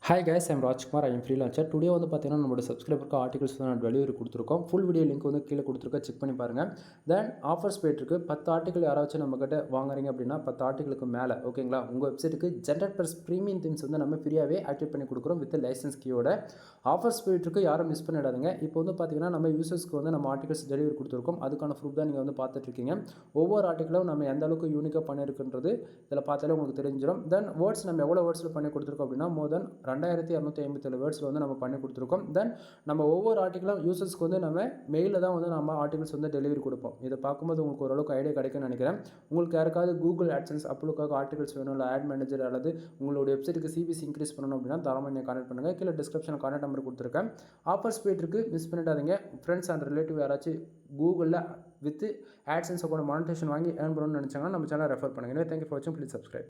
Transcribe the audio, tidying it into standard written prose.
Hi guys, I'm Rajkumar. I'm freelancer. Today வந்து பார்த்தீங்கன்னா நம்மளோட சப்ஸ்கிரைபருக்கு ஆர்டிகல்ஸ் வந்து நான் டெலிவரி கொடுத்துருக்கோம். ஃபுல் வீடியோ லிங்க் வந்து கீழே கொடுத்துருக்கேன், செக் பண்ணி பாருங்கள். தென் ஆஃபர்ஸ் போயிட்டுருக்கு. 10 ஆர்டிகல் யாராச்சும் நம்மக்கிட்ட வாங்குறீங்க அப்படின்னா 10 ஆர்டிகளுக்கு மேலே ஓகேங்களா, உங்கள் வெப்சைட்டுக்கு ஜென்ரேட் ப்ளஸ் ப்ரீமியம் தீம்ஸ் வந்து நம்ம ஃப்ரீயாகவே ஆக்டிவேட் பண்ணி கொடுக்குறோம் வித் லைசன்ஸ் கீயோட. ஆஃபர்ஸ் போயிட்டுருக்கு, யாரும் மிஸ் பண்ணிடாதுங்க. இப்போ வந்து பார்த்தீங்கன்னா நம்ம யூசர்ஸ்க்கு வந்து நம்ம ஆர்டிகல்ஸ் டெலிவரி கொடுத்துருக்கோம். அதுக்கான ப்ரூஃப் தான் நீங்கள் வந்து பார்த்துட்ருக்கீங்க. ஒவ்வொரு ஆர்டிகளும் நம்ம எந்த அளவுக்கு யூனிக்காக பண்ணியிருக்குன்றது இதில் பார்த்தாலே உங்களுக்கு தெரிஞ்சிடும். தென் வேர்ட்ஸ் நம்ம எவ்வளோ வேர்ட்ஸில் பண்ணி கொடுத்துருக்கோம் அப்படின்னா மோர் தென் 2257 வேர்ட்ஸில் வந்து நம்ம பண்ணி கொடுத்துருக்கோம். தென் நம்ம ஒவ்வொரு ஆர்டிகளும் யூசர்ஸ்க்கு வந்து நம்ம மெயிலில் தான் வந்து நம்ம ஆர்டிகல்ஸ் வந்து டெலிவரி கொடுப்போம். இதை பார்க்கும்போது உங்களுக்கு ஓரளவுக்கு ஐடியா கிடைக்கும்னு நினைக்கிறேன். உங்களுக்கு யாருக்காவது கூகுள் ஆட்சன்ஸ் அப்ளுக்காக ஆர்டிகல்ஸ் வேணும், இல்லை ஆட் மேனேஜர் அல்லது உங்களுடைய வெப்சைட்டுக்கு சிபிசி இன்க்ரீஸ் பண்ணணும் அப்படின்னா தாராளமாக நீங்கள் கான்டெக்ட் பண்ணுங்கள். கீழே டிஸ்கிரிப்ஷனில் கான்டெக்ட் நம்பர் கொடுத்துருக்கேன். ஆஃபர்ஸ் போயிட்டுருக்கு, மிஸ் பண்ணிடாதீங்க. ஃப்ரெண்ட்ஸ் அண்ட் ரிலேட்டிவ் யாராச்சும் கூகுளில் வித் ஆட்சன்ஸ் அக்கௌண்ட் மானிட்டேஷன் வாங்கி ஏர்ன் பண்ணணும்னு நினச்சாங்கன்னா நம்ம சேனல் ரெஃபர் பண்ணுங்கள். தேங்க்யூ ஃபார் வாட்சிங். Please subscribe.